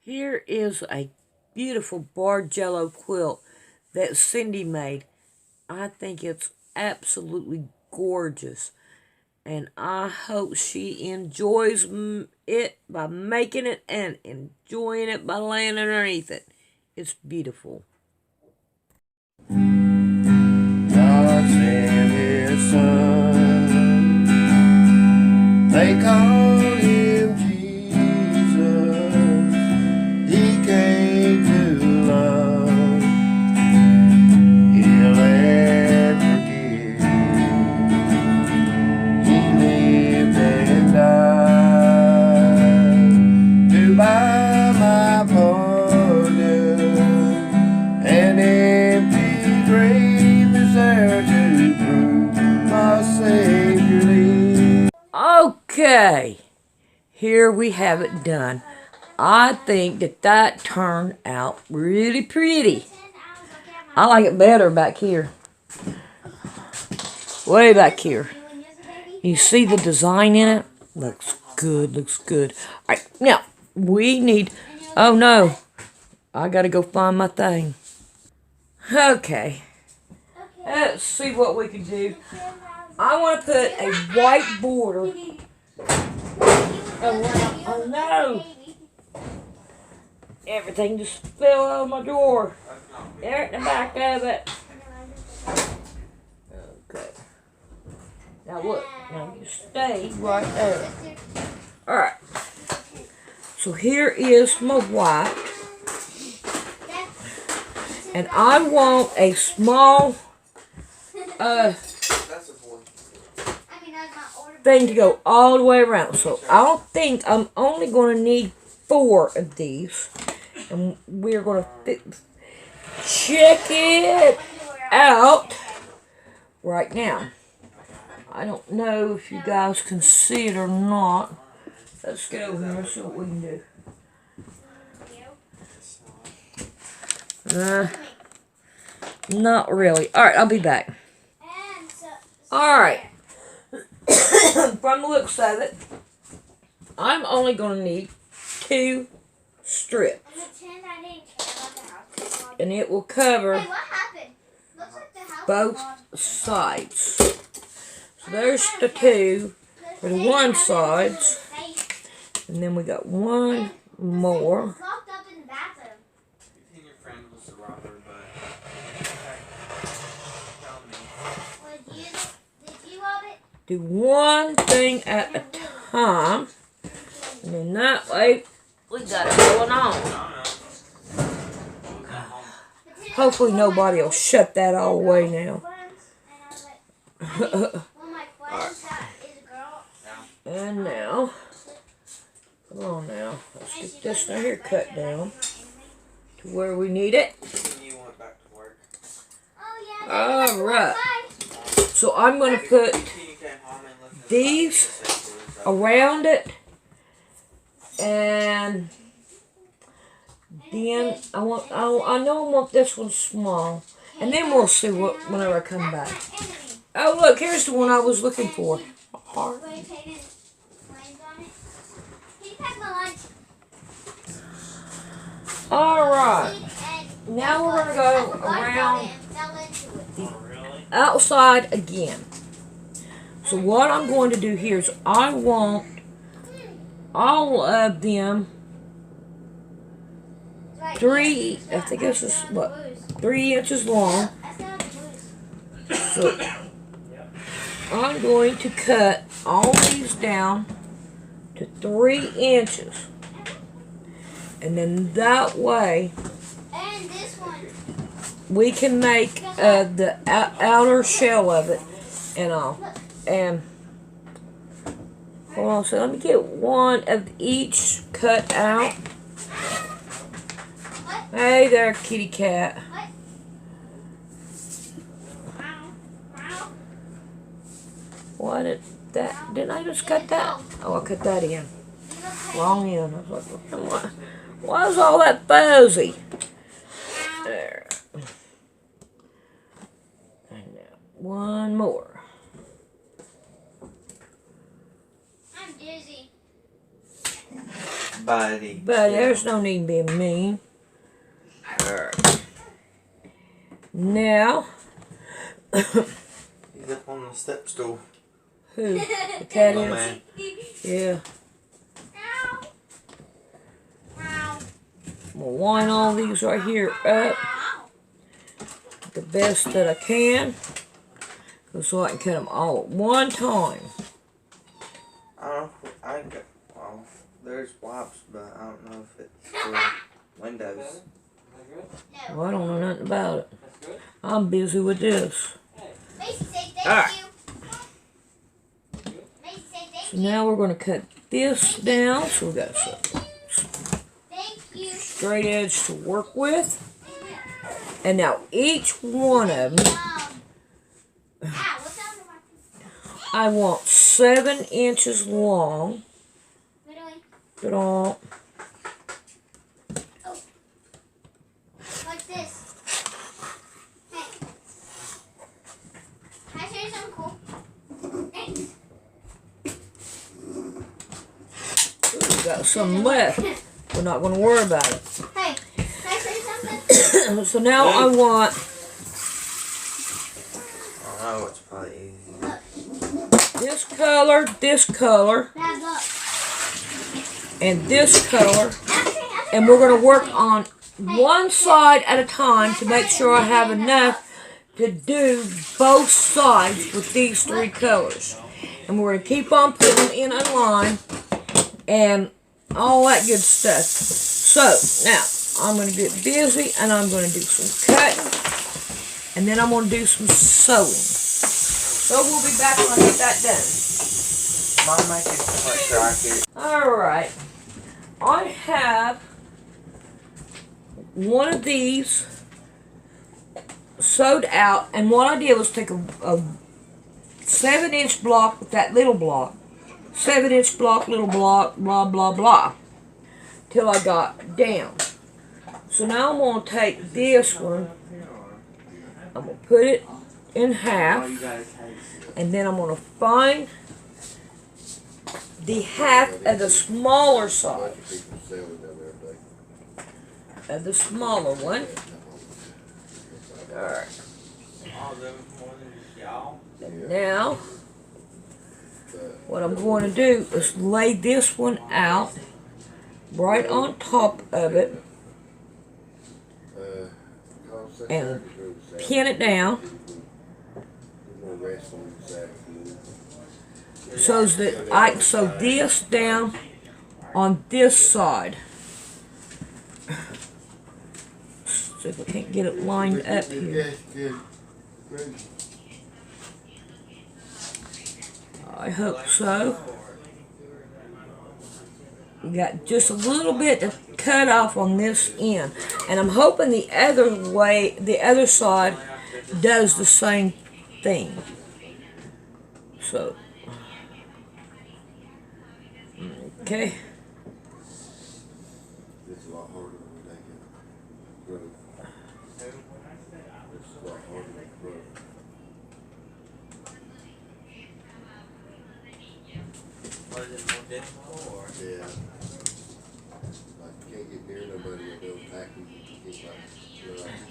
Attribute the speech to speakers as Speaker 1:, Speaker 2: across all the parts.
Speaker 1: Here is a beautiful Bargello quilt that Cindy made. I think it's absolutely gorgeous. And I hope she enjoys it by making it and enjoying it by laying underneath it. It's beautiful.
Speaker 2: God sent his son. They call him Jesus. He came to love, heal and forgive. He lived and died to buy my pardon. An empty grave is there to prove my Savior lives.
Speaker 1: Okay, here we have it done. I think that turned out really pretty. I like it better back here. Way back here. You see the design in it? Looks good, looks good. Alright, now, we need... Oh no, I gotta go find my thing. Okay, let's see what we can do. I want to put a white border around... Oh no! Everything just fell out of my drawer. There at the back of it. Okay. Now look, now you stay right there. Alright. So here is my white. And I want a small thing to go all the way around. So I think I'm only going to need 4 of these. And we're going to check it out right now. I don't know if you guys can see it or not. Let's get over here and see what we can do. Not really. Alright, I'll be back. Alright. From the looks of it, I'm only going to need 2 strips. And it will cover both sides. So there's the 2 for the one sides. And then we got 1 more. Do one thing at a time. And then that way, we got it going on. Hopefully nobody will shut that all the way now. And now, come on now, let's get this right here cut down to where we need it. Alright, so I'm going to put these around it, and then I know I want this one small, and then we'll see whenever I come back. Oh look, here's the one I was looking for. Heart. Alright, now we're going to go around the outside again. So what I'm going to do here is I want all of them 3, I think this is what, 3 inches long. So I'm going to cut all these down to 3 inches. And then that way we can make the outer shell of it and all. And hold on, so let me get 1 of each cut out. Hey there, kitty cat. What did that? Didn't I just cut that? Oh, I cut that in. Wrong end. I was like, why is all that fuzzy? There. And now 1 more.
Speaker 3: Buddy.
Speaker 1: But there's no need in being mean. Alright. Now.
Speaker 3: He's up on the step stool.
Speaker 1: Who? The cat
Speaker 3: Little
Speaker 1: is?
Speaker 3: man.
Speaker 1: Yeah. I'm gonna line all these right here up the best that I can, so I can cut them all at one time.
Speaker 3: I don't know. I got. Well, there's wipes, but I don't know if it's for windows.
Speaker 1: Well, I don't know nothing about it. I'm busy with this. Alright. So now we're gonna cut this down, so we got some straight edge to work with. And now each one of them, I want 7 inches long. Ta-da.
Speaker 4: Like this. Hey. Can I show you something cool? Thanks.
Speaker 1: We got some left. We're not going to worry about it.
Speaker 4: Hey, can I show you something?
Speaker 1: So now I want
Speaker 3: I know it's probably easy.
Speaker 1: this color,
Speaker 4: Dad, look.
Speaker 1: and this color. And we're going to work on one side at a time to make sure I have enough to do both sides with these 3 colors. And we're going to keep on putting them in a line and all that good stuff. So, now, I'm going to get busy and I'm going to do some cutting. And then I'm going to do some sewing. So we'll be back when I get that done.
Speaker 3: Mom, make it so much so I get it.
Speaker 1: Alright. I have one of these sewed out, and what I did was take a 7-inch block with that little block, 7-inch block, little block, blah blah blah, till I got down. So now I'm going to take this one, I'm going to put it in half, and then I'm going to find the half of the smaller size of the smaller one. Alright. And now, what I'm going to do is lay this one out right on top of it and pin it down so that I can sew this down on this side. See if I can't get it lined up here. I hope so. We got just a little bit to cut off on this end, and I'm hoping the other side does the same thing. So, okay.
Speaker 2: It's a lot harder than they can grow. It's a lot harder to grow.
Speaker 3: Was it more difficult or?
Speaker 2: Yeah. Like you can't get near nobody and they'll attack you.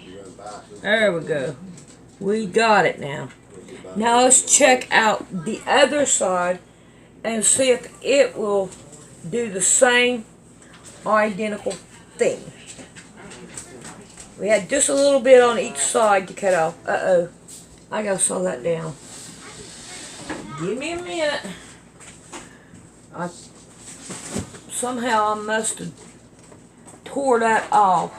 Speaker 2: You run by.
Speaker 1: There we go. We got it now. Now let's check out the other side and see if it will do the same identical thing. We had just a little bit on each side to cut off. Uh-oh. I gotta sew that down. Give me a minute. Somehow I must have tore that off.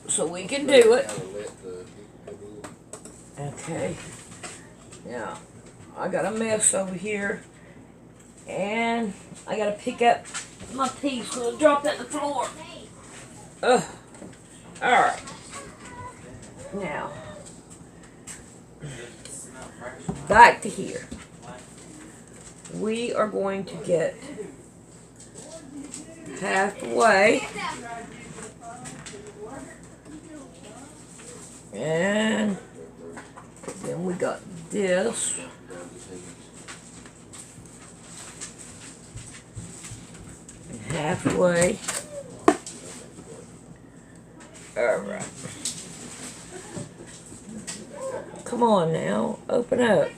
Speaker 1: So we can do it. Okay. Now, I got a mess over here. And I gotta pick up my piece. I'm gonna drop that on the floor. Alright. Now, back to here. We are going to get halfway. And Then we got this. And halfway. Alright. Come on now, open up.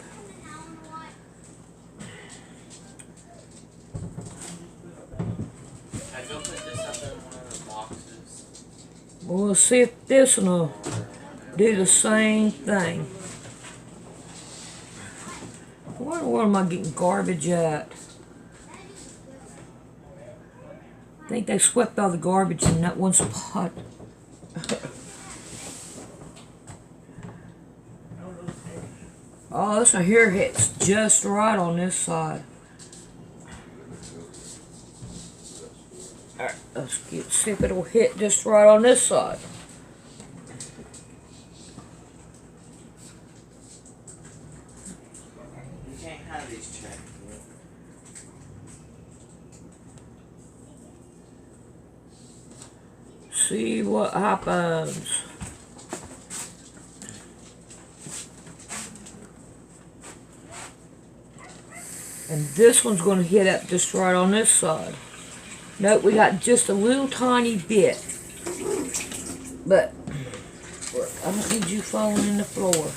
Speaker 3: I go put this up in one of the boxes.
Speaker 1: We'll see if this one will do the same thing. Where am I getting garbage at? I think they swept all the garbage in that one spot. Oh, this one here hits just right on this side. Alright, let's see if it'll hit just right on this side.
Speaker 3: You can't have these checked.
Speaker 1: See what happens. And this one's going to hit up just right on this side. Note we got just a little tiny bit. But I don't need you falling in the floor.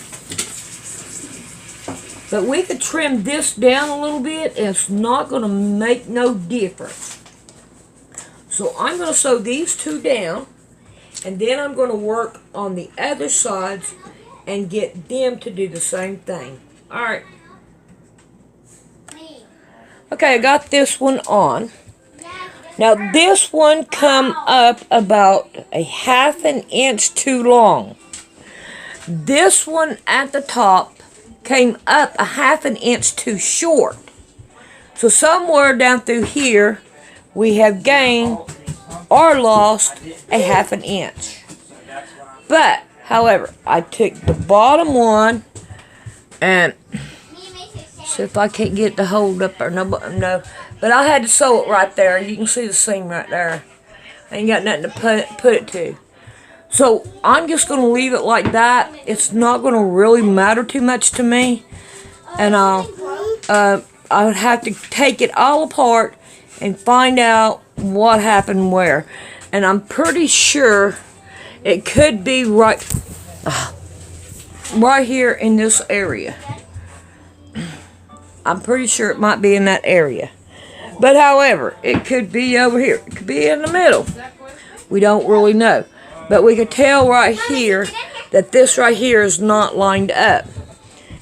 Speaker 1: But we could trim this down a little bit and it's not going to make no difference. So I'm going to sew these two down. And then I'm going to work on the other sides and get them to do the same thing. Alright. Okay, I got this one on. Now this one come up about a 1/2 inch too long. This one at the top came up a 1/2 inch too short. So somewhere down through here we have gained or lost a 1/2 inch. But, however, I took the bottom one and see if I can't get it to hold up or no. But I had to sew it right there. You can see the seam right there. I ain't got nothing to put it to. So I'm just going to leave it like that. It's not going to really matter too much to me. And I would have to take it all apart and find out what happened where. And I'm pretty sure it could be right here in this area. I'm pretty sure it might be in that area. But however, it could be over here. It could be in the middle. We don't really know. But we could tell right here that this right here is not lined up.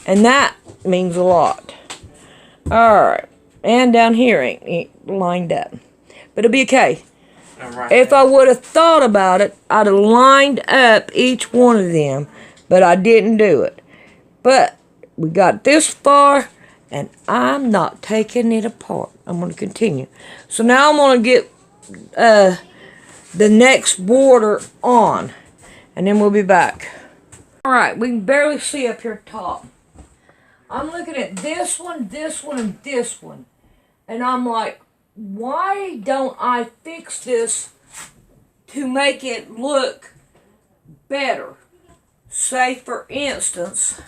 Speaker 1: And that means a lot. Alright. And down here ain't lined up. But it'll be okay. If I would have thought about it, I'd have lined up each one of them. But I didn't do it. But we got this far. And I'm not taking it apart. I'm going to continue. So now I'm going to get the next border on. And then we'll be back. Alright, we can barely see up here top. I'm looking at this one, and this one. And I'm like, why don't I fix this to make it look better? Say, for instance,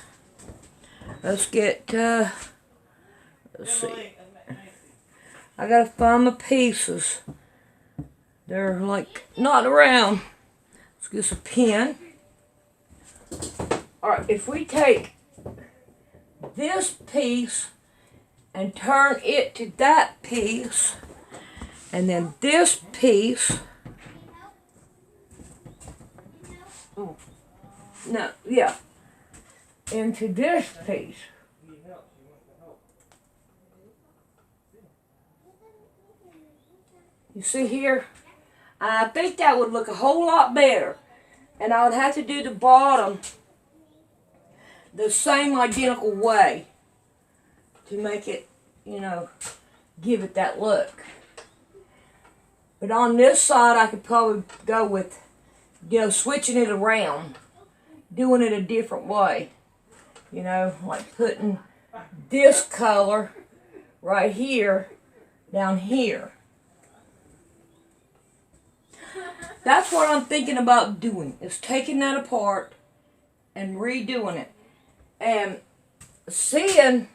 Speaker 1: let's get... let's see. I gotta find my pieces. They're like not around. Let's get us a pen. Alright, if we take this piece and turn it to that piece, and then this piece. Into this piece. You see here? I think that would look a whole lot better. And I would have to do the bottom the same identical way to make it, you know, give it that look. But on this side, I could probably go with, you know, switching it around. Doing it a different way. You know, like putting this color right here down here. That's what I'm thinking about doing, is taking that apart and redoing it. And seeing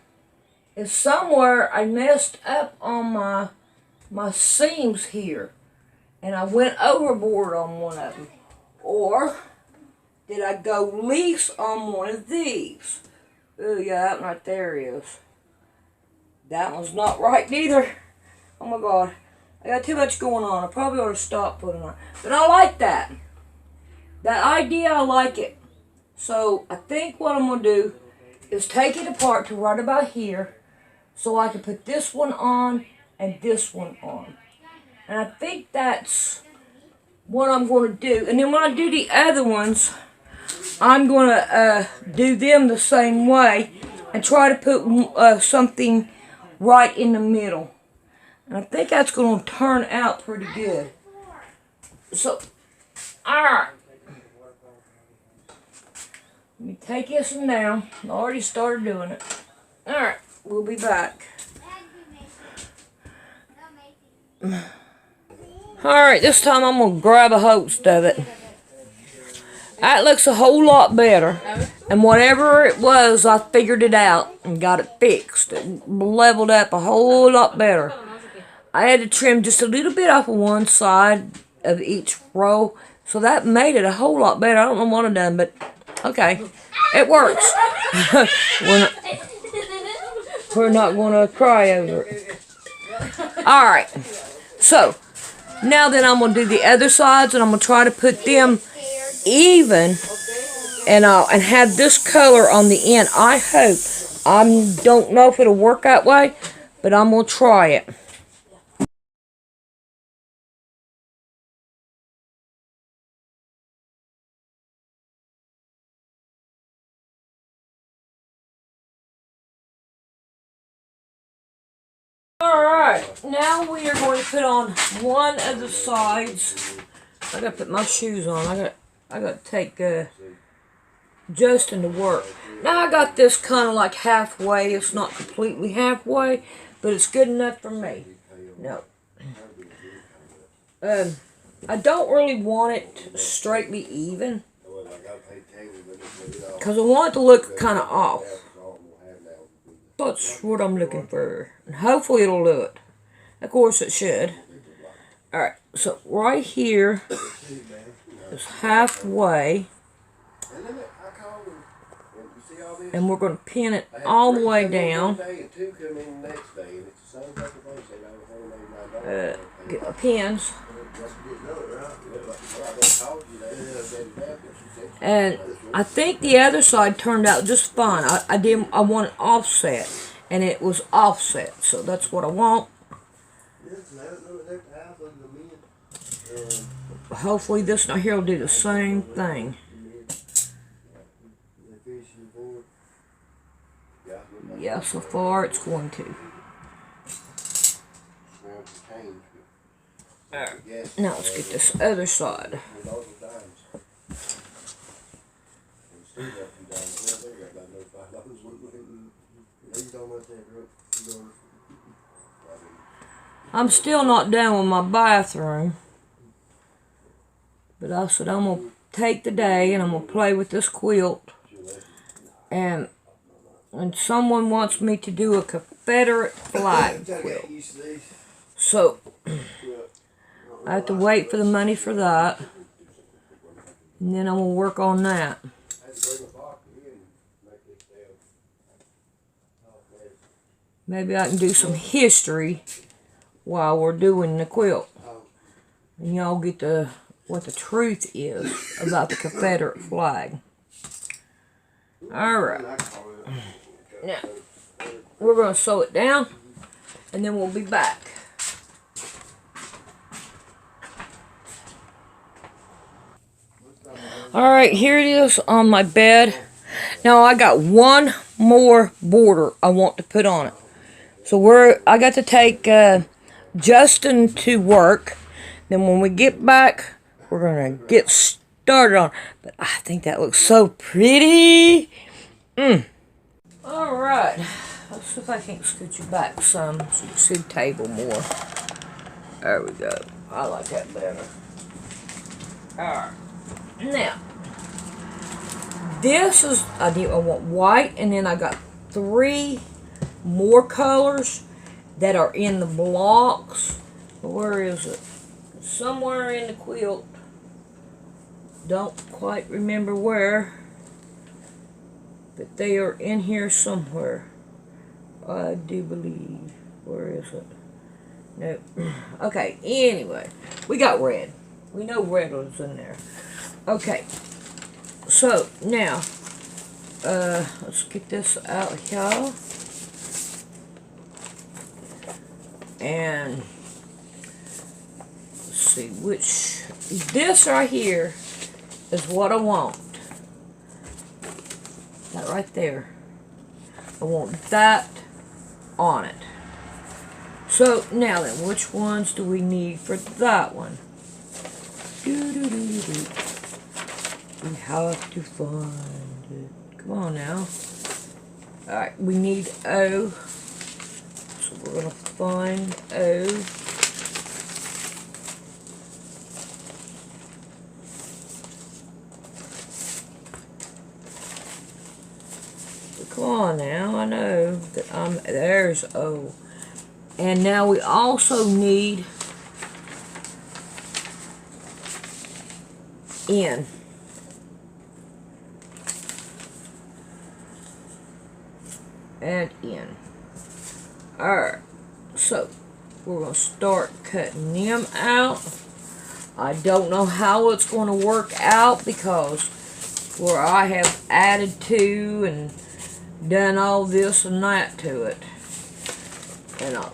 Speaker 1: is somewhere I messed up on my seams here. And I went overboard on one of them. Or did I go lease on one of these? Oh yeah, that one right there is. That one's not right neither. Oh my God. I got too much going on. I probably ought to stop putting on. But I like that. That idea, I like it. So I think what I'm going to do is take it apart to right about here so I can put this one on and this one on. And I think that's what I'm going to do. And then when I do the other ones, I'm going to do them the same way and try to put something right in the middle. And I think that's going to turn out pretty good. So, alright. Let me take this one down. I already started doing it. Alright, we'll be back. Alright, this time I'm going to grab a host of it. That looks a whole lot better. And whatever it was, I figured it out and got it fixed. It leveled up a whole lot better. I had to trim just a little bit off of one side of each row. So that made it a whole lot better. I don't know what I've done, but okay. It works. We're not going to cry over it. Alright. So, now then I'm going to do the other sides and I'm going to try to put them even and have this color on the end. I hope. I don't know if it'll work that way, but I'm going to try it. Alright, now we are going to put on one of the sides. I gotta put my shoes on. I gotta take Justin to work. Now I got this kind of like halfway. It's not completely halfway, but it's good enough for me. No. I don't really want it straightly even, because I want it to look kind of off. That's what I'm looking for. And hopefully it'll do it. Of course it should. Alright, so right here is halfway. And we're going to pin it all the way down. Get my pins. And I think the other side turned out just fine. I want it offset, and it was offset, so that's what I want. Hopefully this one here will do the same thing. Yeah, so far it's going to. Alright, now let's get this other side. I'm still not done with my bathroom. But I said I'm going to take the day and I'm going to play with this quilt. And someone wants me to do a Confederate flag quilt. So, I have to wait for the money for that. And then I'm going to work on that. Maybe I can do some history while we're doing the quilt. And y'all get what the truth is about the Confederate flag. Alright. Now, we're going to sew it down, and then we'll be back. Alright, here it is on my bed. Now, I got one more border I want to put on it. So I got to take Justin to work. Then when we get back, we're going to get started on it. But I think that looks so pretty. Alright. Let's see if I can't scoot you back some so you can see the table more. There we go. I like that better. Alright. Now, this is, I want white, and then I got 3 more colors that are in the blocks. Where is it? Somewhere in the quilt. Don't quite remember where, but they are in here somewhere. I do believe. Where is it? Nope. Okay, anyway, we got red. We know red was in there. Okay, so now, let's get this out here. And let's see which, this right here is what I want. That right there. I want that on it. So now then, which ones do we need for that one? We have to find it. Come on now. Alright, we need O. So we're going to find O. Come on now, I know that there's O. And now we also need N. And N. Alright, so we're going to start cutting them out. I don't know how it's going to work out because where I have added to and done all this and that to it.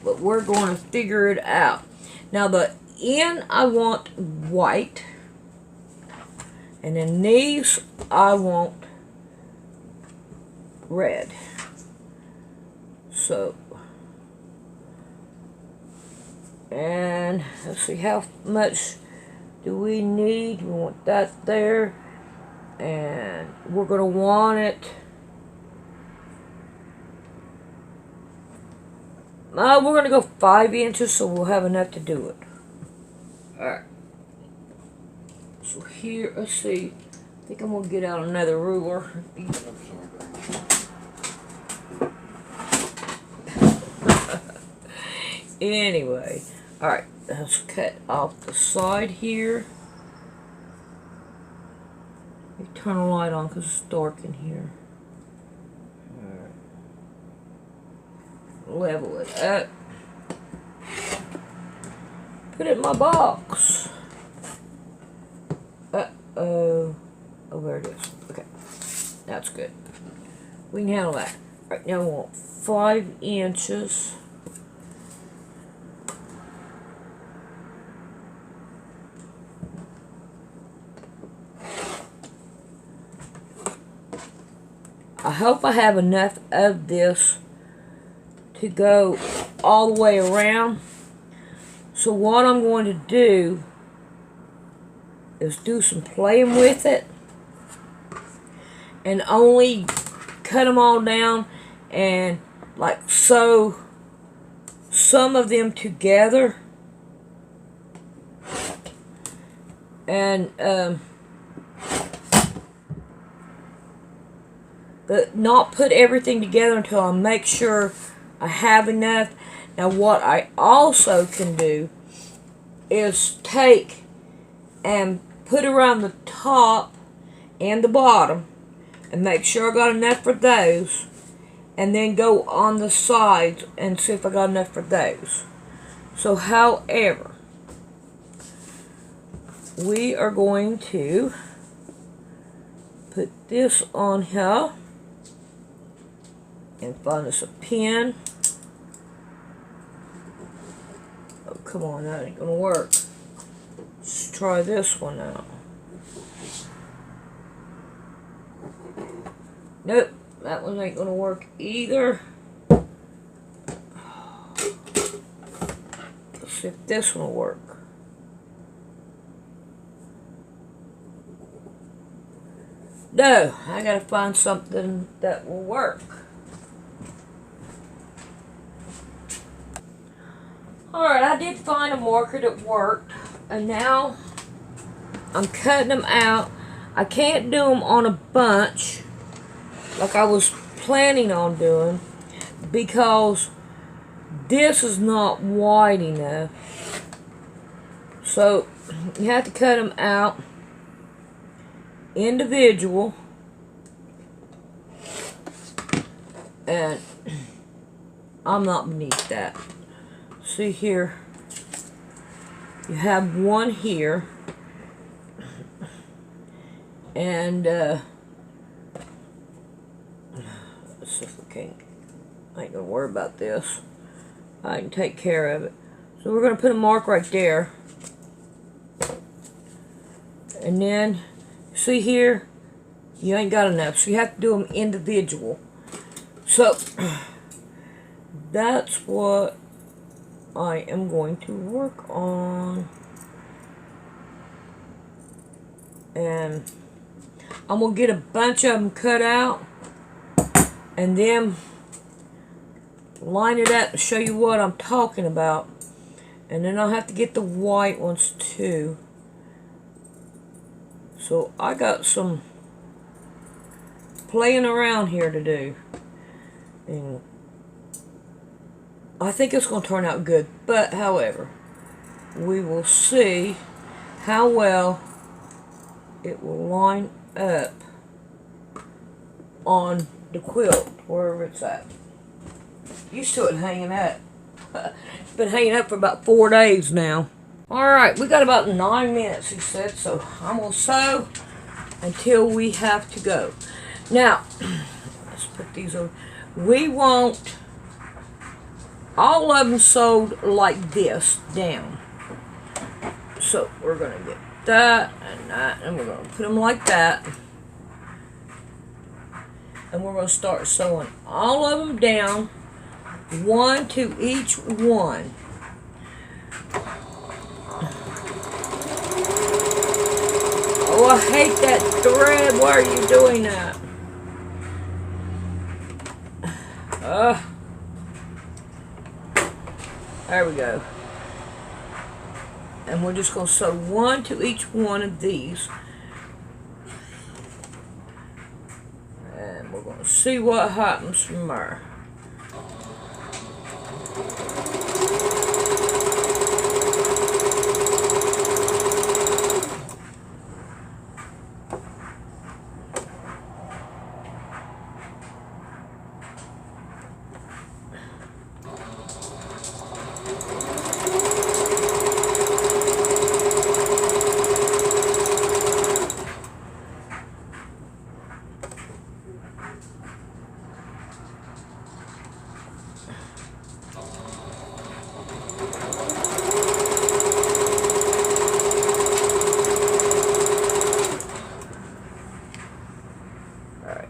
Speaker 1: But we're going to figure it out. Now the N I want white. And then these I want red. So, and let's see, how much do we need? We want that there. And we're going to want it. We're going to go 5 inches so we'll have enough to do it. Alright. So here, let's see. I think I'm going to get out another ruler. Anyway. Alright, let's cut off the side here. Let me turn the light on because it's dark in here. Level it up. Put it in my box. Uh-oh. Oh, there it is. Okay. That's good. We can handle that. Right now we want 5 inches. I hope I have enough of this to go all the way around. So what I'm going to do is do some playing with it and only cut them all down and like sew some of them together and but not put everything together until I make sure I have enough. Now what I also can do is take and put around the top and the bottom and make sure I got enough for those, and then go on the sides and see if I got enough for those. So however, we are going to put this on here and find us a pin. Oh, come on, that ain't gonna work. Let's try this one out. Nope, that one ain't gonna work either. Let's see if this one will work. No, I gotta find something that will work. Alright, I did find a marker that worked, and now I'm cutting them out. I can't do them on a bunch like I was planning on doing, because this is not wide enough. So you have to cut them out individual, and I'm not beneath that. See here, you have one here, and let's see if we can. I ain't gonna worry about this. I can take care of it. So we're gonna put a mark right there, and then see here, you ain't got enough, so you have to do them individual. So that's what I am going to work on, and I'm gonna get a bunch of them cut out and then line it up and show you what I'm talking about. And then I'll have to get the white ones too. So I got some playing around here to do, and I think it's going to turn out good. But however, we will see how well it will line up on the quilt, wherever it's at. Used to it hanging up. It's been hanging up for about 4 days now. Alright, we got about 9 minutes, he said, so I'm going to sew until we have to go. Now, let's put these over. We want all of them sewed like this down. So we're going to get that, and we're going to put them like that. And we're going to start sewing all of them down, one to each one. Oh, I hate that thread. Why are you doing that? There we go. And we're just going to sew one to each one of these. And we're going to see what happens from there.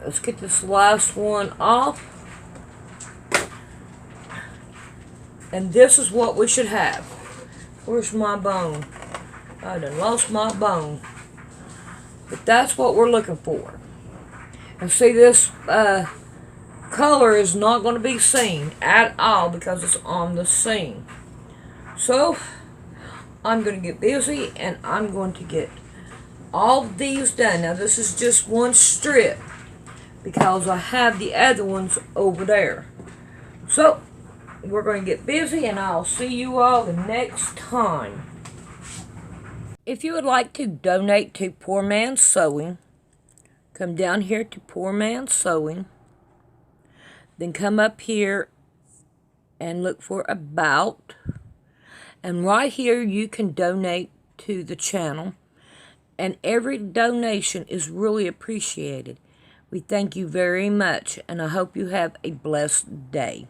Speaker 1: Let's get this last one off. And this is what we should have. Where's my bone? I done lost my bone. But that's what we're looking for. And see, this color is not going to be seen at all because it's on the seam. So, I'm going to get busy and I'm going to get all these done. Now, this is just one strip, because I have the other ones over there. So, we're going to get busy, and I'll see you all the next time. If you would like to donate to Poor Man's Sewing, come down here to Poor Man's Sewing, then come up here and look for About, and right here you can donate to the channel, and every donation is really appreciated. We thank you very much, and I hope you have a blessed day.